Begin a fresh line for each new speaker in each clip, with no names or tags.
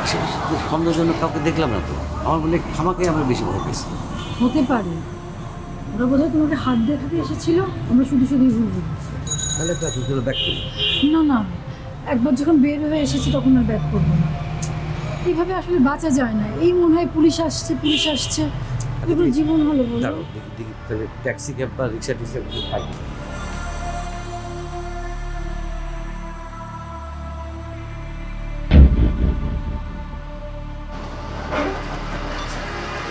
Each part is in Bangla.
আশেপাশে তো সন্দেহজনক কাউকে দেখলাম না তো, আমার মনে হয় খামাকে আমরা বেশি ভয় পেয়েছি।
হতে পারে ওরা বোধহয় তোমাকে হাত দেখাতে এসেছিল, আমরা শুধু শুধুই ভুল বুঝেছি।
তাহলে তো আসলে চলো ব্যাক করি।
না না, একবার যখন বের হয়ে এসেছি তখন আর ব্যাক করবো না। এইভাবে আসলে বাঁচা যায় না। এই মনে হয় পুলিশ আসছে পুরো জীবন হলো বলো।
দেখি তাহলে ট্যাক্সি ক্যাব বা রিক্সা টিক্সা থাকি।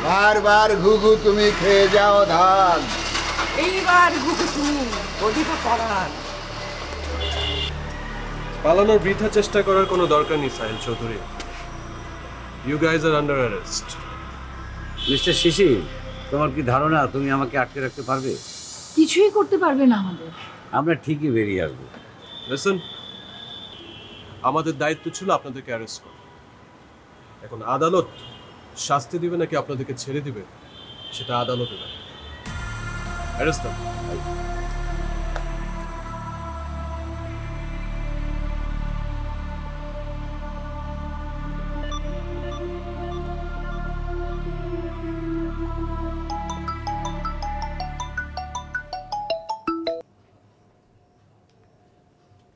বারবার ঘুঘু তুমি খেয়ে যাও ধান।
এইবার ঘুঘু তুমি অধিকা পড়ান।
পালানোর বৃথা চেষ্টা করার কোনো দরকার নেই Sahil Chowdhury. You guys are under arrest.
Mister Shishir, তোমার কি ধারণা তুমি আমাকে আটকে রাখতে পারবে?
কিছুই করতে পারবে না আমাদের।
আমরা ঠিকই বেরিয়ে আসবো।
লিসেন, আমাদের দায়িত্ব ছিল আপনাদেরকে অ্যারেস্ট করা। এখন আদালত শাস্তি দিবে নাকি আপনাদেরকে ছেড়ে দিবে সেটা আদালতে না। অ্যারেস্ট দেন।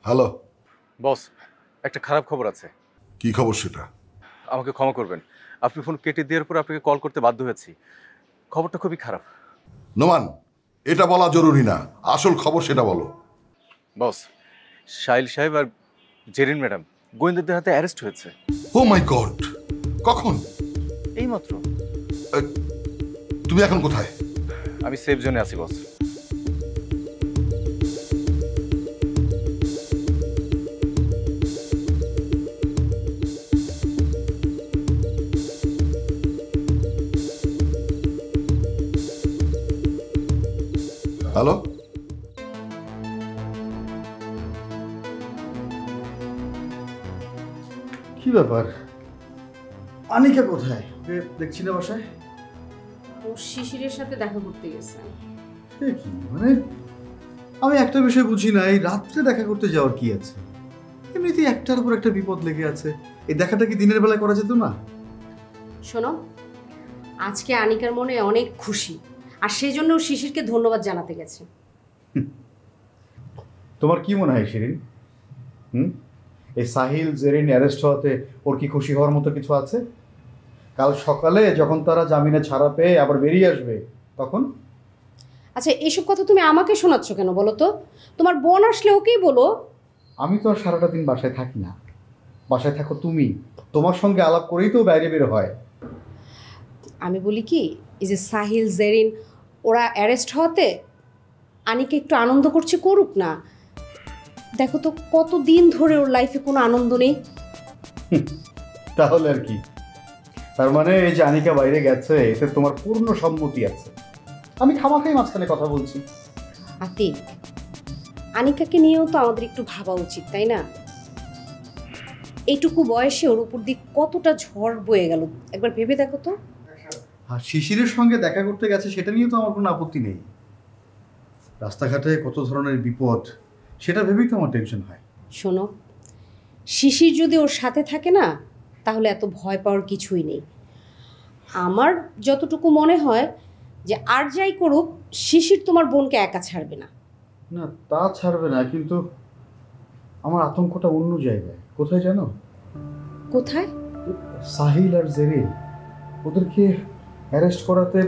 হ্যালো
বস, একটা খারাপ খবর আছে।
কি খবর সেটা?
আমাকে ক্ষমা করবেন, আপনি ফোন কেটে দেওয়ার পর আপনাকে কল করতে বাধ্য হয়েছি। খবরটা খুবই খারাপ।
নোমান, এটা বলা জরুরি না, আসল খবর সেটা বলো।
বস, সাহিল সাহেব আর জেরিন ম্যাডাম গোয়েন্দাদের হাতে অ্যারেস্ট হয়েছে।
ও মাই গড! কখন?
এইমাত্র।
তুমি এখন কোথায়?
আমি সেফ জোনে আছি বস।
হ্যালো,
কি ব্যাপার? আনিকা কোথায়? ওকে দেখছি না বাসায়।
ও শিশিরের সাথে দেখা করতে গেছে।
কি মানে, আমি একটা বিষয় বুঝি না, এই রাত্রে দেখা করতে যাওয়ার কি আছে? এমনিতেই একটার উপর একটা বিপদ লেগে আছে, এই দেখাটা কি দিনের বেলায় করা যেত না?
শোনো, আজকে আনিকার মনে অনেক খুশি, আর সেই জন্য ও শিশিরকে ধন্যবাদ জানাতে গেছে।
তোমার কি মনে হয় শিরিন? এই সাহিল জেরিন অ্যারেস্ট হওয়াতে ওর কি খুশি হওয়ার মতো কিছু আছে? কাল সকালে যখন তারা জামিনে ছাড়া পেয়ে আবার বেরিয়ে আসবে তখন?
আচ্ছা, এইসব কথা তুমি আমাকে শোনাচ্ছ কেন বলো তো? তোমার বোন আসলে ওকেই বলো।
আমি তো আর সারাটা দিন বাসায় থাকি না, বাসায় থাকো তুমি। তোমার সঙ্গে আলাপ করেই তো বাইরে বের হয়।
আমি বলি কি, এই যে সাহিল জেরিন ওরা অ্যারেস্ট হওয়াতে আনিকা একটু আনন্দ করছে, করুক না। দেখো তো কতদিন ধরে ওর লাইফে কোনো আনন্দ নেই।
তাহলে আর কি? তার মানে এই যে আনিকা বাইরে গেছে এতে তোমার পূর্ণ সম্মতি আছে? আমি খামাখাই মাঝখানে কথা বলছি।
আতিক, আনিকাকে নিয়েও তো আমাদের একটু ভাবা উচিত, তাই না? এইটুকু বয়সে ওর উপর দিয়ে কতটা ঝড় বয়ে গেল, একবার ভেবে দেখো তো।
আর শিশিরের সঙ্গে দেখা করতে গেছে সেটা নিয়েও তো আমার কোনো আপত্তি নেই। রাস্তাঘাটে কত ধরনের বিপদ, সেটা ভেবেই তো আমার টেনশন হয়।
শোনো, শিশির যদি ওর সাথে থাকে না, তাহলে এত ভয় পাওয়ার কিছুই নেই। আমার যতটুকু মনে হয় যে আর যাই করুক, শিশির তোমার বোনকে একা ছাড়বে না।
না, তা ছাড়বে না, কিন্তু আমার আতঙ্কটা অন্য জায়গায়। কোথায় জানো?
কোথায়?
সাহিল আর জেরিন, ওদেরকে অ্যারেস্ট করাতে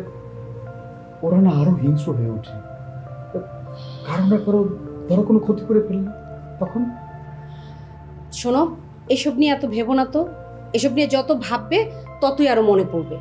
ওরা না আরো হিংস্র হয়ে ওঠে। কারো না কারো ধরো কোনো ক্ষতি করে ফেললে তখন?
শোনো, এসব নিয়ে এত ভেবো না তো। এসব নিয়ে যত ভাববে ততই আরো মনে পড়বে।